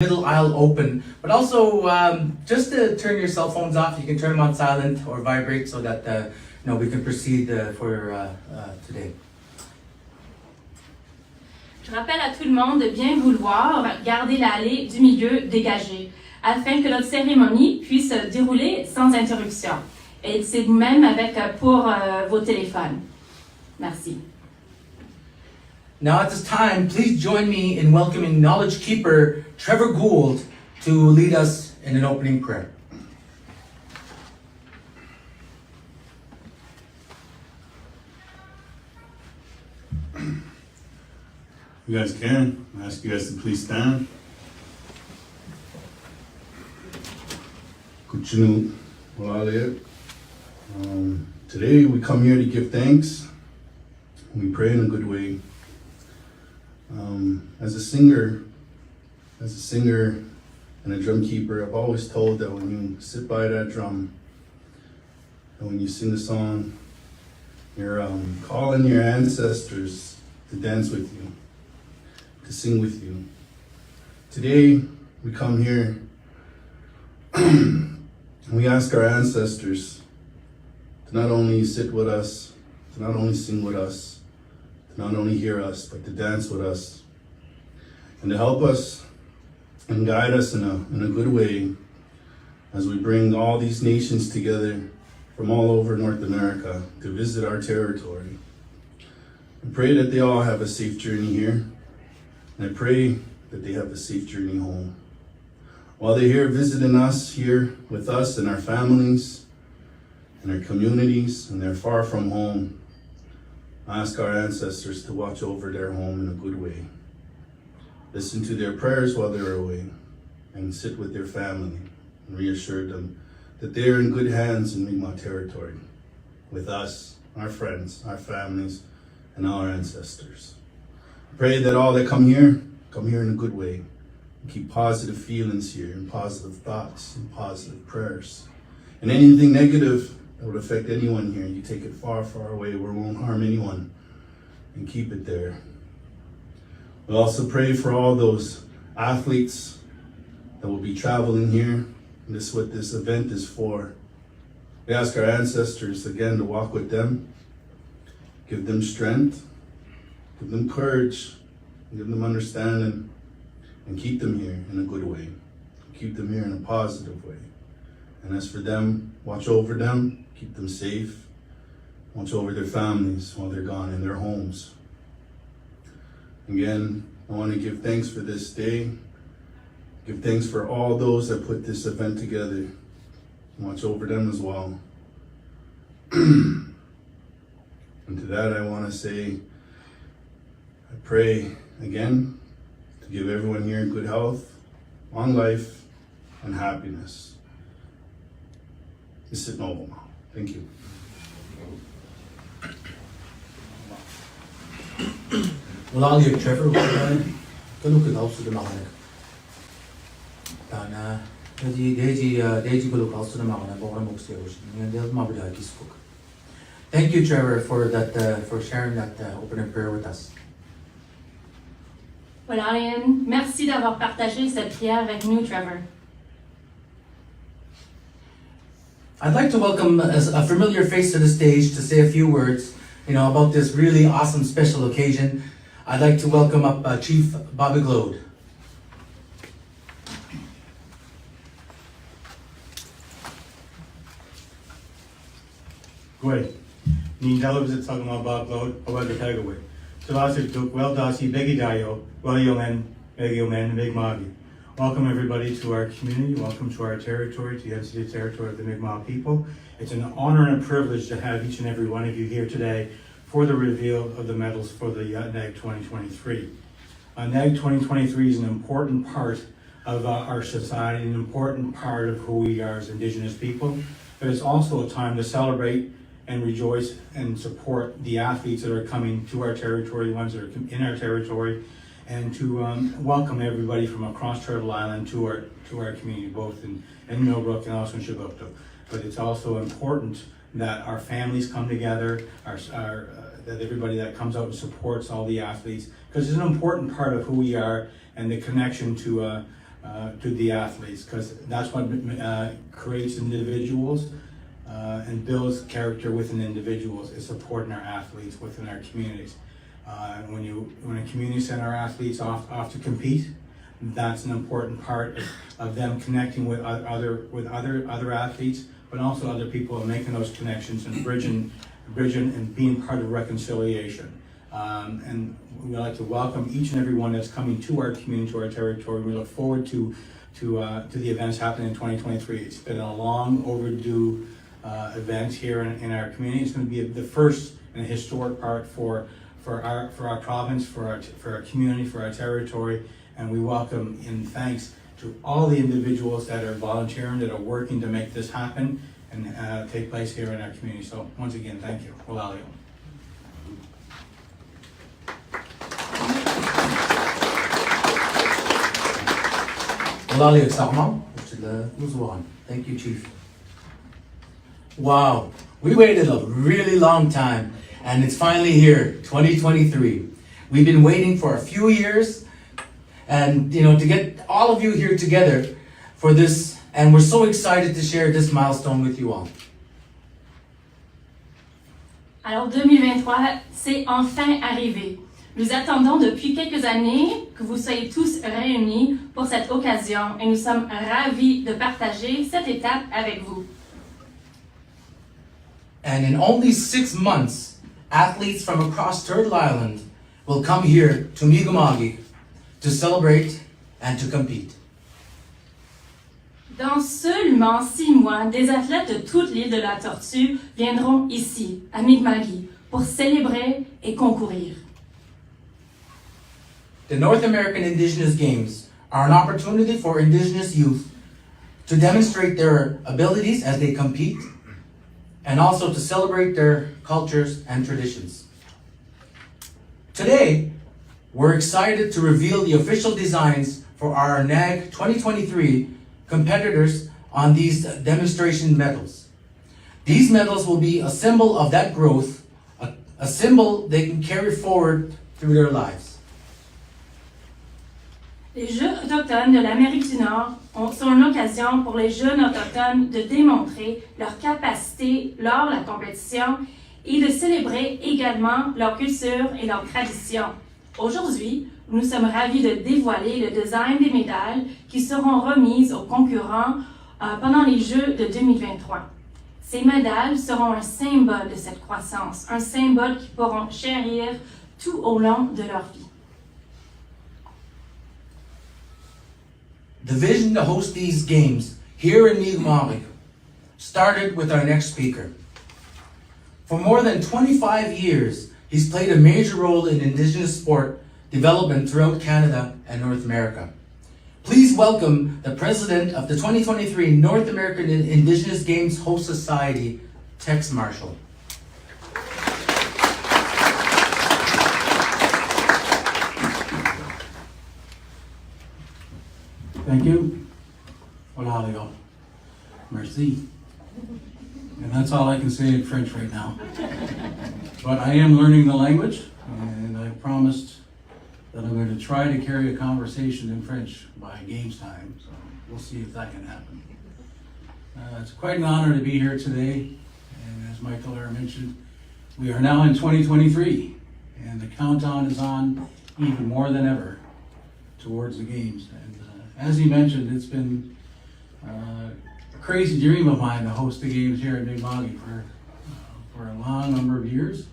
middle aisle open, but also just to turn your cell phones off. You can turn them on silent or vibrate so that we can proceed for today. Je rappelle à tout le monde de bien vouloir garder l'allée du milieu dégagée afin que notre cérémonie puisse se dérouler sans interruption. Et c'est vous-même avec pour vos téléphones. Merci. Now at this time, please join me in welcoming Knowledge Keeper Trevor Gould to lead us in an opening prayer. You guys can. I ask you guys to please stand. Kuchinu Walale. Today we come here to give thanks. We pray in a good way. As a singer and a drum keeper, I've always told that when you sit by that drum and when you sing the song, you're calling your ancestors to dance with you, to sing with you. Today, we come here and we ask our ancestors to not only sit with us, to not only sing with us, to not only hear us, but to dance with us, and to help us and guide us in a good way as we bring all these nations together from all over North America to visit our territory. I pray that they all have a safe journey here, and I pray that they have a safe journey home. While they're here visiting us, here with us and our families and our communities, and they're far from home, I ask our ancestors to watch over their home in a good way. Listen to their prayers while they're away, and sit with their family and reassure them that they're in good hands in Mi'kmaq territory with us, our friends, our families, and our ancestors. I pray that all that come here in a good way, and keep positive feelings here, and positive thoughts, and positive prayers. And anything negative that would affect anyone here, you take it far, far away where it won't harm anyone, and keep it there. We also pray for all those athletes that will be traveling here. And this is what this event is for. We ask our ancestors again to walk with them, give them strength, give them courage, give them understanding, and keep them here in a good way. Keep them here in a positive way. And as for them, watch over them, keep them safe, watch over their families while they're gone in their homes. Again, I want to give thanks for this day. Give thanks for all those that put this event together. Watch over them as well. And to that, I want to say, I pray again to give everyone here good health, long life, and happiness. Sit noble. Thank you. Well, you Trevor, go look at also the Mahana. And thank you, Trevor, for that for sharing that opening prayer with us. Voilà, Ryan. Merci d'avoir partagé cette prière avec nous, Trevor. I'd like to welcome a familiar face to the stage to say a few words, about this really awesome special occasion. I'd like to welcome up Chief Bobby Glode. Great. Ni television talking about Glode, about the Tagaway. So last it took well dasi begi dayo, well yomen, big magi. Welcome everybody to our community. Welcome to our territory, to the unceded territory of the Mi'kmaq people. It's an honor and a privilege to have each and every one of you here today for the reveal of the medals for the NAIG 2023. NAIG 2023 is an important part of our society, an important part of who we are as Indigenous people, but it's also a time to celebrate and rejoice and support the athletes that are coming to our territory, the ones that are in our territory, and to welcome everybody from across Turtle Island to our community, both in Millbrook and also in Chiboucto. But it's also important that our families come together, that everybody that comes out and supports all the athletes, because it's an important part of who we are and the connection to to the athletes, because that's what creates individuals and builds character within individuals, is supporting our athletes within our communities. When a community send our athletes off to compete, that's an important part of them connecting with other athletes, but also other people, and making those connections and bridging and being part of reconciliation. And we'd like to welcome each and every one that's coming to our community, to our territory. We look forward to the events happening in 2023. It's been a long overdue event here in our community. It's going to be the first and a historic part for our province, for our community, for our territory. And we welcome and thanks to all the individuals that are volunteering, that are working to make this happen and take place here in our community. So once again, thank you. Walalio. Thank you, Chief. Wow, we waited a really long time, and it's finally here, 2023. We've been waiting for a few years, and to get all of you here together for this, and we're so excited to share this milestone with you all. Alors 2023, c'est enfin arrivé. Nous attendons depuis quelques années que vous soyez tous réunis pour cette occasion et nous sommes ravis de partager cette étape avec vous. And in only 6 months, athletes from across Turtle Island will come here to Mi'kmaq to celebrate and to compete. Dans seulement 6 mois, des athlètes de toute l'île de la Tortue viendront ici, à Mi'kmaq, pour célébrer et concourir. The North American Indigenous Games are an opportunity for Indigenous youth to demonstrate their abilities as they compete, and also to celebrate their cultures and traditions. Today, we're excited to reveal the official designs for our NAIG 2023 competitors on these demonstration medals. These medals will be a symbol of that growth, a symbol they can carry forward through their lives. Les Jeux autochtones de l'Amérique du Nord sont une occasion pour les jeunes autochtones de démontrer leur capacité lors de la compétition et de célébrer également leur culture et leur tradition. Aujourd'hui, nous sommes ravis de dévoiler le design des médailles qui seront remises aux concurrents pendant les Jeux de 2023. Ces médailles seront un symbole de cette croissance, un symbole qu'ils pourront chérir tout au long de leur vie. The vision to host these games here in Mi'kmaq started with our next speaker. For more than 25 years, he's played a major role in Indigenous sport development throughout Canada and North America. Please welcome the president of the 2023 North American Indigenous Games Host Society, Tex Marshall. Thank you. Walalio. Merci. And that's all I can say in French right now. But I am learning the language, and I promised that I'm going to try to carry a conversation in French by games time, so we'll see if that can happen. It's quite an honor to be here today, and as Michael mentioned, we are now in 2023, and the countdown is on even more than ever towards the games. And as he mentioned, it's been a crazy dream of mine to host the games here at Mi'kmaq for a long number of years.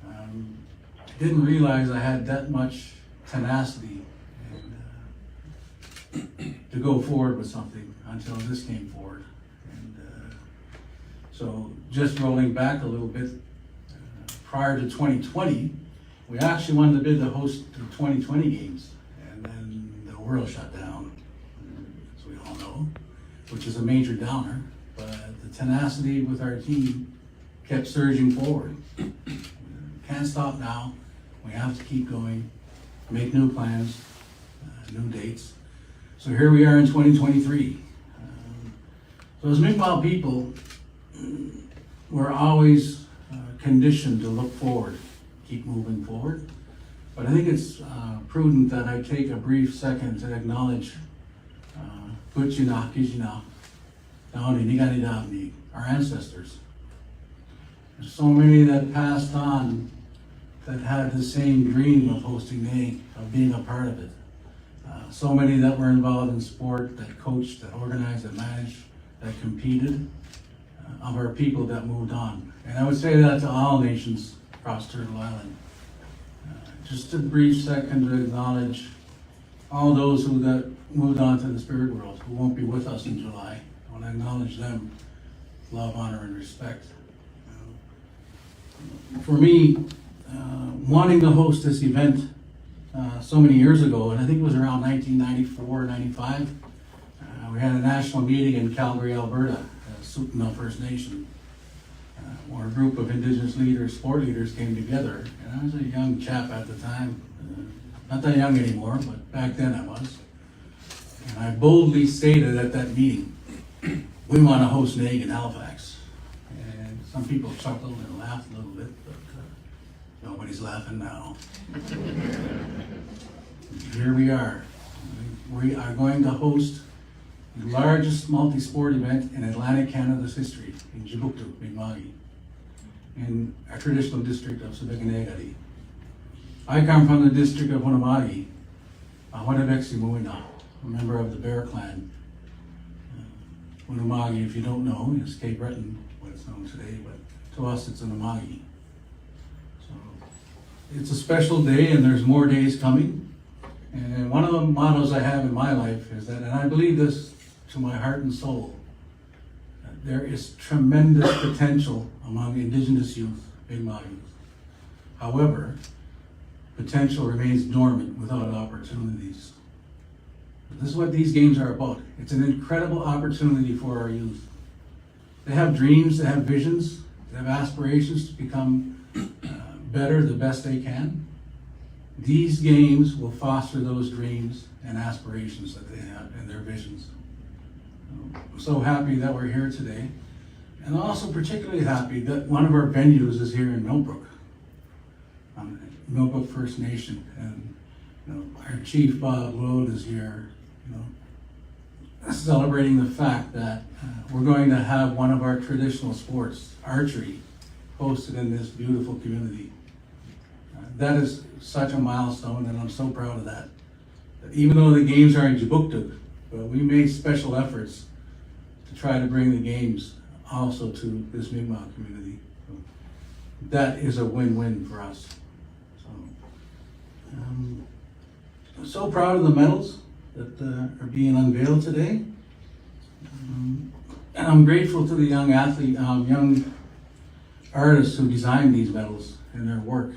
I didn't realize I had that much tenacity to go forward with something until this came forward. And so just rolling back a little bit, prior to 2020, we actually wanted to bid to host the 2020 games, and then the world shut down, as we all know, which is a major downer, but the tenacity with our team kept surging forward. Can't stop now. We have to keep going, make new plans, new dates. So here we are in 2023. So as Mi'kmaq people, we're always conditioned to look forward, keep moving forward. But I think it's prudent that I take a brief second to acknowledge Kuchina, Kishina, Downey, Niganidavni, our ancestors. There's so many that passed on that had the same dream of hosting NAIG, of being a part of it. So many that were involved in sport, that coached, that organized, that managed, that competed, of our people that moved on. And I would say that to all nations across Turtle Island. Just a brief second to acknowledge all those who that moved on to the spirit world, who won't be with us in July. I want to acknowledge them, love, honor, and respect. For me, wanting to host this event so many years ago, and I think it was around 1994, 95, we had a national meeting in Calgary, Alberta, Sutuna First Nation, where a group of Indigenous leaders, sport leaders came together. And I was a young chap at the time, not that young anymore, but back then I was. And I boldly stated at that meeting, we want to host NAIG in Halifax. And some people chuckled and laughed a little bit, but nobody's laughing now. Here we are. We are going to host the largest multi-sport event in Atlantic Canada's history, in Jibuktuk, Mi'kma'ki, in a traditional district of Sibikanegadi. I come from the district of Hunamagi, Ahwanabeksi-Muina, a member of the Bear Clan. Hunamagi, if you don't know, is Cape Breton, what it's known today, but to us it's Hunamagi. So it's a special day, and there's more days coming. And one of the mottos I have in my life is that, and I believe this to my heart and soul, there is tremendous potential among Indigenous youth, Mi'kmaq youth. However, potential remains dormant without opportunities. This is what these games are about. It's an incredible opportunity for our youth. They have dreams, they have visions, they have aspirations to become better, the best they can. These games will foster those dreams and aspirations that they have and their visions. I'm so happy that we're here today, and also particularly happy that one of our venues is here in Millbrook, Millbrook First Nation, and our chief Bob Lode is here, celebrating the fact that we're going to have one of our traditional sports, archery, hosted in this beautiful community. That is such a milestone, and I'm so proud of that. Even though the games are in Jibuktuk, but we made special efforts to try to bring the games also to this Mi'kmaq community. So that is a win-win for us. So, I'm so proud of the medals that are being unveiled today. And I'm grateful to the young young artists who designed these medals and their work.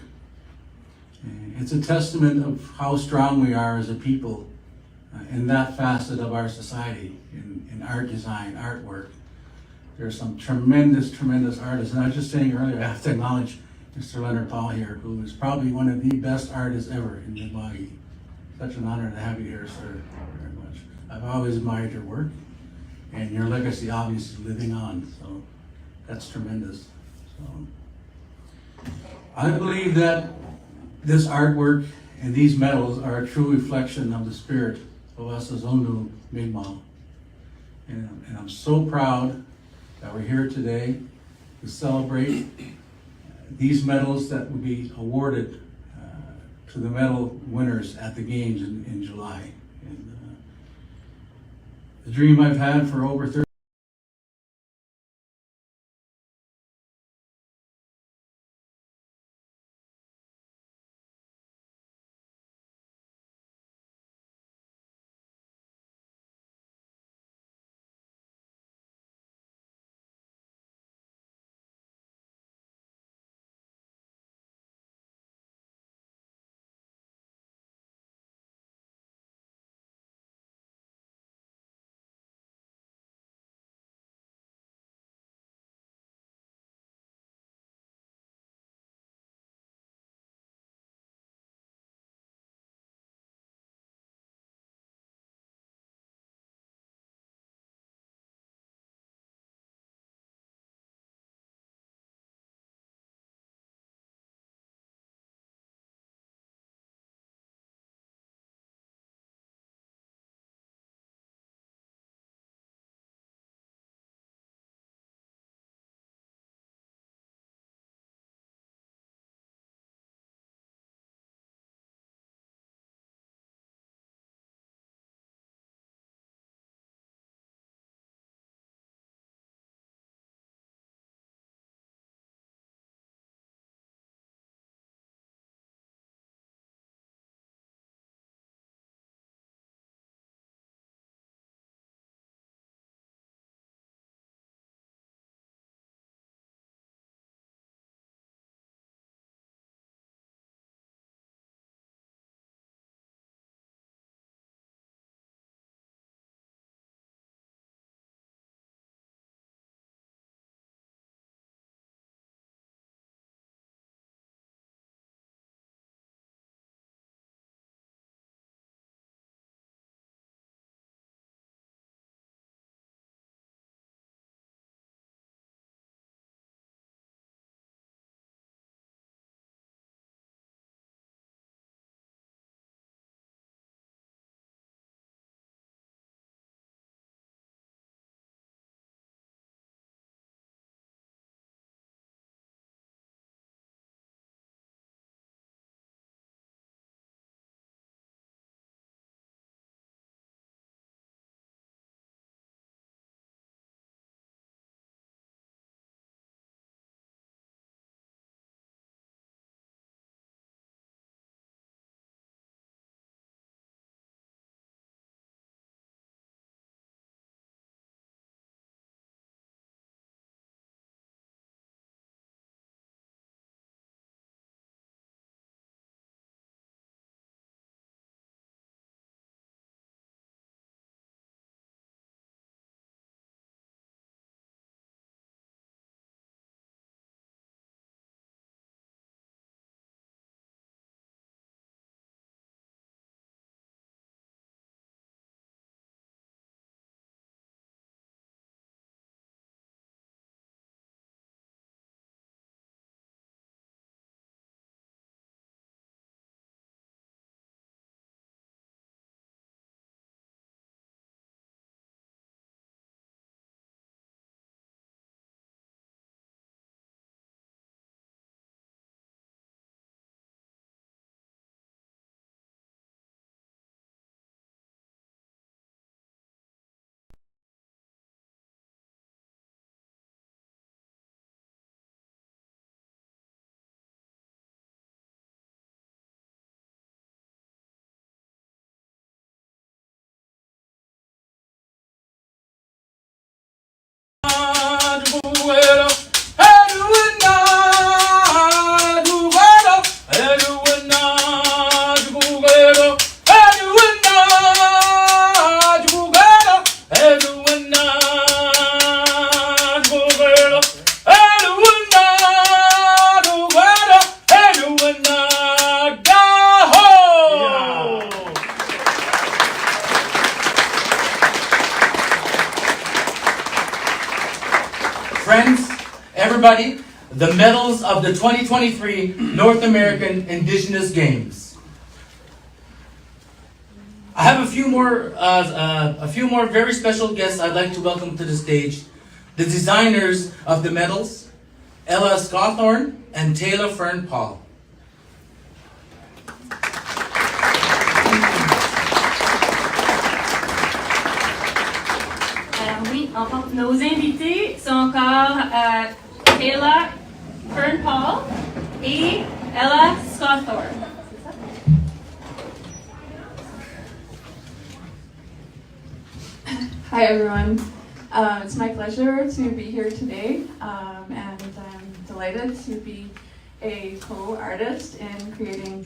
It's a testament of how strong we are as a people in that facet of our society, in art design, artwork. There's some tremendous, tremendous artists. And I was just saying earlier, I have to acknowledge Mr. Leonard Paul here, who is probably one of the best artists ever in Mi'kmaq. Such an honor to have you here, sir. Thank you very much. I've always admired your work, and your legacy obviously living on, so that's tremendous. So I believe that this artwork and these medals are a true reflection of the spirit of us as Ondu Mi'kmaq. And I'm so proud that we're here today to celebrate these medals that will be awarded to the medal winners at the games in July. And the dream I've had for over 30 friends, everybody, the medals of the 2023 North American Indigenous Games. I have a few more very special guests I'd like to welcome to the stage. The designers of the medals, Ella Scawthorne and Taylor Fern Paul. Oui, enfin, nos invités sont encore Taylor Fern Paul et Ella Scawthorne. Hi everyone. It's my pleasure to be here today, and I'm delighted to be a co-artist in creating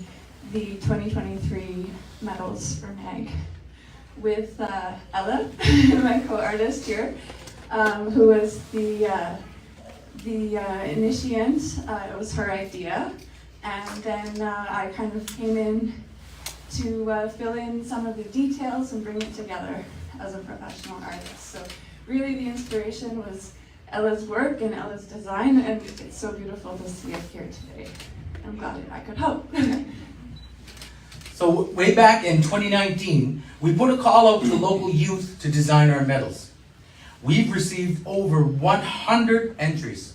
the 2023 medals for NAIG with Ella, my co-artist here, who was the initiant. It was her idea, and then I kind of came in to fill in some of the details and bring it together as a professional artist. So really the inspiration was Ella's work and Ella's design, and it's so beautiful to see it here today. I'm glad I could help. So way back in 2019, we put a call out to local youth to design our medals. We've received over 100 entries.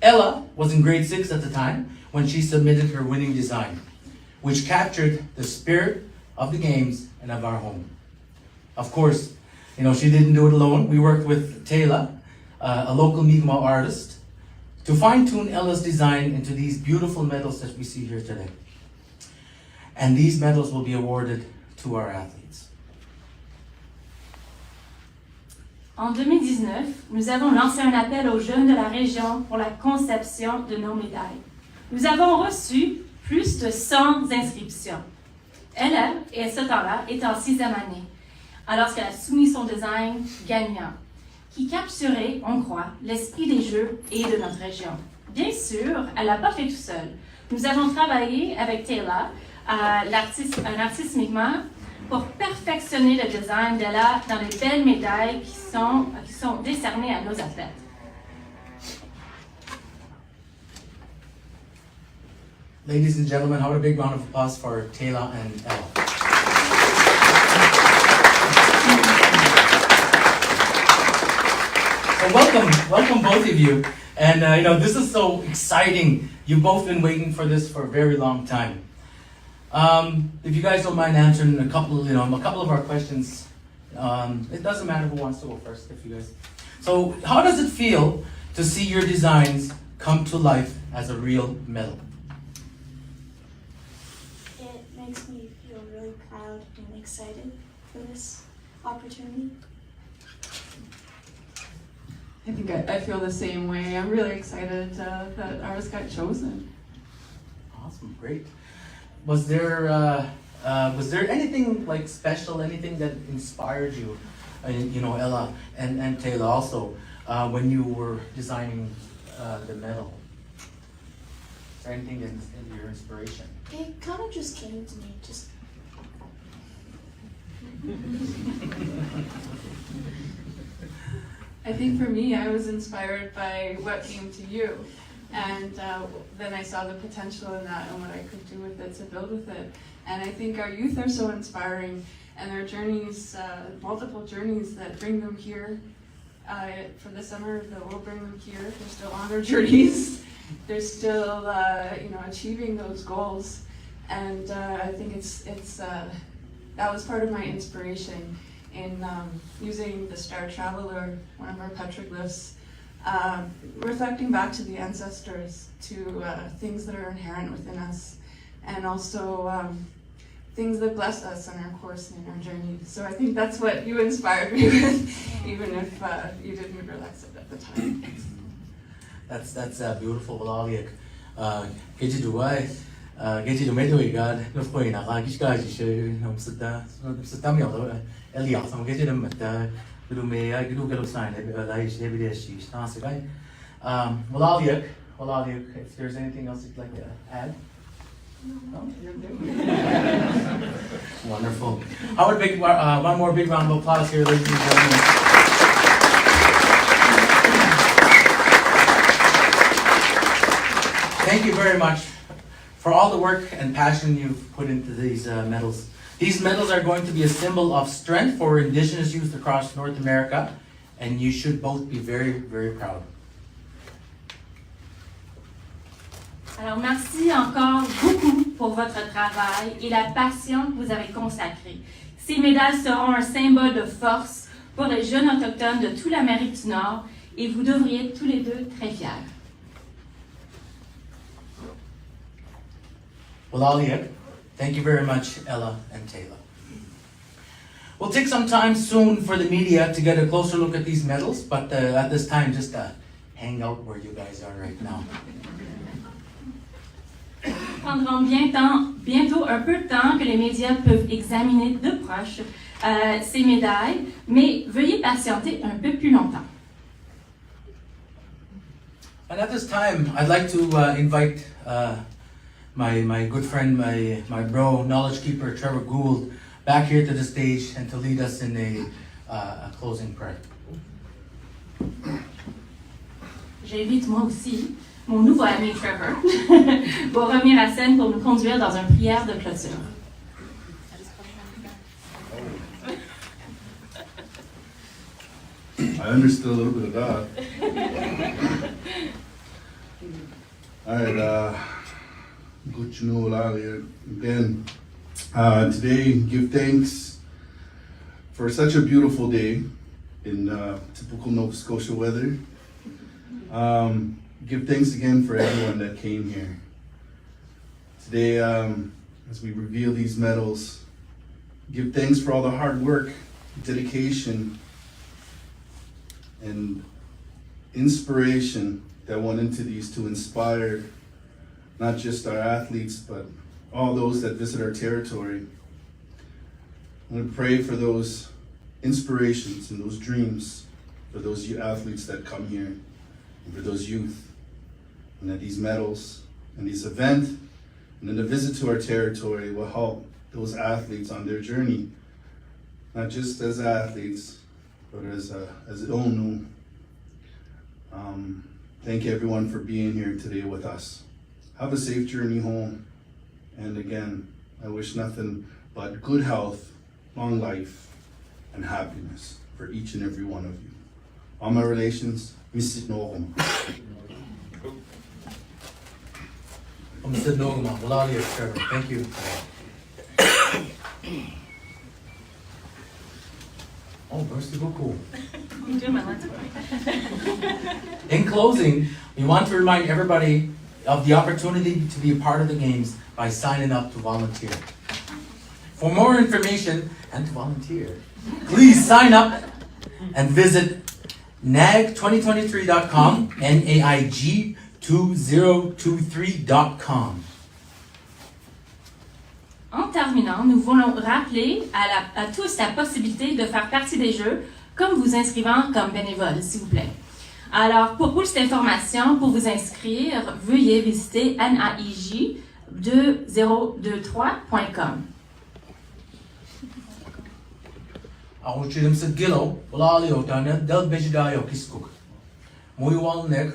Ella was in grade 6 at the time when she submitted her winning design, which captured the spirit of the games and of our home. Of course, she didn't do it alone. We worked with Taylor, a local Mi'kmaq artist, to fine-tune Ella's design into these beautiful medals that we see here today. And these medals will be awarded to our athletes. En 2019, nous avons lancé un appel aux jeunes de la région pour la conception de nos médailles. Nous avons reçu plus de 100 inscriptions. Ella, à ce temps-là, est en 6e année, alors qu'elle a soumis son design gagnant, qui capturait, on croit, l'esprit des Jeux et de notre région. Bien sûr, elle l'a pas fait tout seul. Nous avons travaillé avec Taylor, un artiste Mi'kmaq, pour perfectionner le design d'Ella dans les belles médailles qui sont décernées à nos athlètes. Ladies and gentlemen, how about a big round of applause for Taylor and Ella. So welcome both of you. And this is so exciting. You've both been waiting for this for a very long time. If you guys don't mind answering a couple of our questions, it doesn't matter who wants to go first. If you guys, so how does it feel to see your designs come to life as a real medal? It makes me feel really proud and excited for this opportunity. I think I feel the same way. I'm really excited that ours got chosen. Awesome, great. Was there anything like special, anything that inspired you, Ella and Taylor also, when you were designing the medal? Is there anything in your inspiration? It kind of just came to me, just I think for me, I was inspired by what came to you. And then I saw the potential in that and what I could do with it to build with it. And I think our youth are so inspiring, and their journeys, multiple journeys that bring them here. For the summer, that will bring them here. They're still on their journeys. They're still, achieving those goals. And I think that was part of my inspiration in using the Star Traveler, one of our petroglyphs, reflecting back to the ancestors, to things that are inherent within us, and also things that bless us on our course and in our journey. So I think that's what you inspired me with, even if you didn't realize it at the time. That's beautiful. Walaliak. Keji duwai. Keji dumedo igad. Nufkoi na kagish kaji namsada. Namsada mi although Elias. I'm keji dumata. Dume I do get a sign. Like every day she starts right. Walaliak. If there's anything else you'd like to add. No, you're good. Wonderful. How about one more big round of applause here, ladies and gentlemen. Thank you very much for all the work and passion you've put into these medals. These medals are going to be a symbol of strength for Indigenous youth across North America, and you should both be very, very proud. Alors, merci encore beaucoup pour votre travail et la passion que vous avez consacrée. Ces médailles seront un symbole de force pour les jeunes autochtones de toute l'Amérique du Nord et vous devriez être tous les deux très fiers. Well, Aliet, thank you very much, Ella and Taylor. We'll take some time soon for the media to get a closer look at these medals, but at this time, just hang out where you guys are right now. Prendront bientôt un peu de temps que les médias peuvent examiner de proche ces médailles, mais veuillez patienter un peu plus longtemps. And at this time, I'd like to invite my good friend, my bro, knowledge keeper, Trevor Gould, back here to the stage and to lead us in a closing prayer. J'invite moi aussi mon nouveau ami Trevor pour revenir à scène pour nous conduire dans une prière de clôture. I understood a little bit of that. All right, good to know Lali again. Today, give thanks for such a beautiful day in typical Nova Scotia weather. Give thanks again for everyone that came here. Today, as we reveal these medals, give thanks for all the hard work, dedication, and inspiration that went into these to inspire not just our athletes, but all those that visit our territory. I'm going to pray for those inspirations and those dreams for those athletes that come here and for those youth, and that these medals and this event and then the visit to our territory will help those athletes on their journey, not just as athletes, but as ONU. Thank you everyone for being here today with us. Have a safe journey home. And again, I wish nothing but good health, long life, and happiness for each and every one of you. All my relations, Mrs. Norm. Mr. Nogama, Walalia, Trevor, thank you. Oh, merci beaucoup. In closing, we want to remind everybody of the opportunity to be a part of the games by signing up to volunteer. For more information and to volunteer, please sign up and visit NAIG2023.com, NAIG2023.com. En terminant, nous voulons rappeler à tous la possibilité de faire partie des Jeux comme vous inscrivant comme bénévole, s'il vous plaît. Alors, pour plus d'informations, pour vous inscrire, veuillez visiter NAIG2023.com. Ahuchirim sa gilo, walalio tanya, del bejidayo kiskuk. Muiwal nek,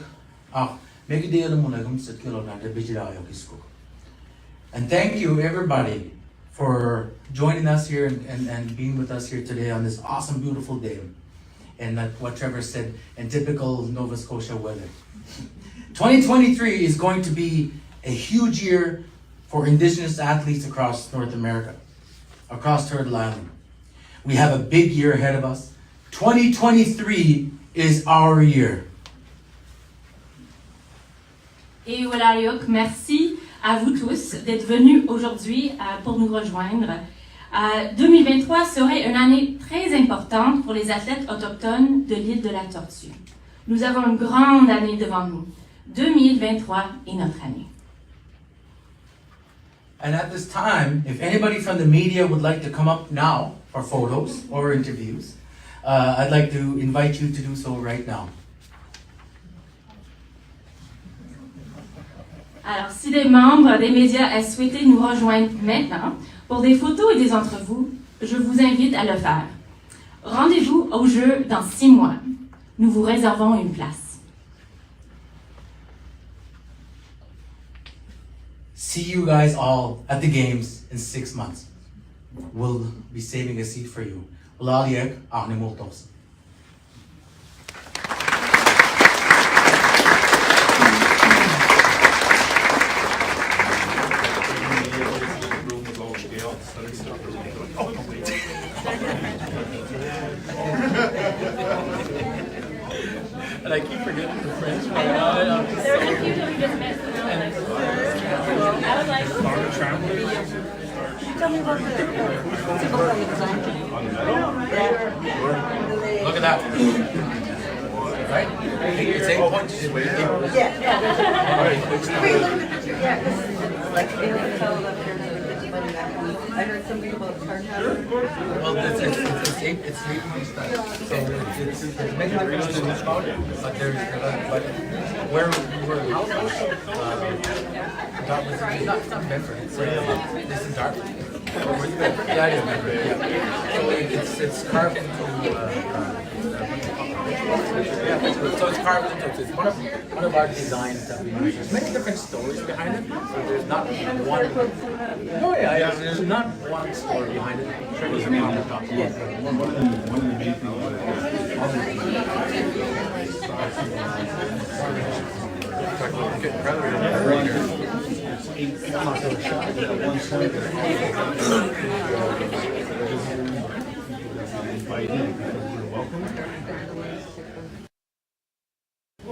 megideel munagum sa gilo na del bejidayo kiskuk. And thank you everybody for joining us here and being with us here today on this awesome, beautiful day. And like what Trevor said, in typical Nova Scotia weather. 2023 is going to be a huge year for Indigenous athletes across North America, across Turtle Island. We have a big year ahead of us. 2023 is our year. Et voilà, Yoke, merci à vous tous d'être venus aujourd'hui pour nous rejoindre. 2023 serait une année très importante pour les athlètes autochtones de l'île de la Tortue. Nous avons une grande année devant nous. 2023 est notre année. And at this time, if anybody from the media would like to come up now for photos or interviews, I'd like to invite you to do so right now. Alors, si des membres des médias souhaitent nous rejoindre maintenant pour des photos et des entrevues, je vous invite à le faire. Rendez-vous au jeu dans 6 mois. Nous vous réservons une place. see you guys all at the games in 6 months. We'll be saving a seat for you. Laliek Arnemultos. And I keep forgetting the French. There was a few that we just missed. I was like, Look at that. Right? It's 8 points. I heard something about card habit. Well, it's 8 points back. So it's many different things about it, but there's where house it's not Bedford, it's in Dartmouth. Yeah, it is Bedford. Yeah. So it's carved into so it's carved into it's one of our designs that we use. There's many different stories behind it. So there's not one. Oh yeah, there's not one story behind it. Sure, there's a on the top. Yeah. One of the main things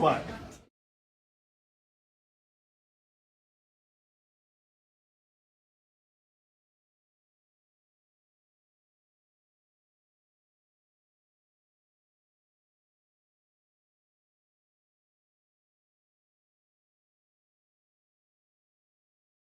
but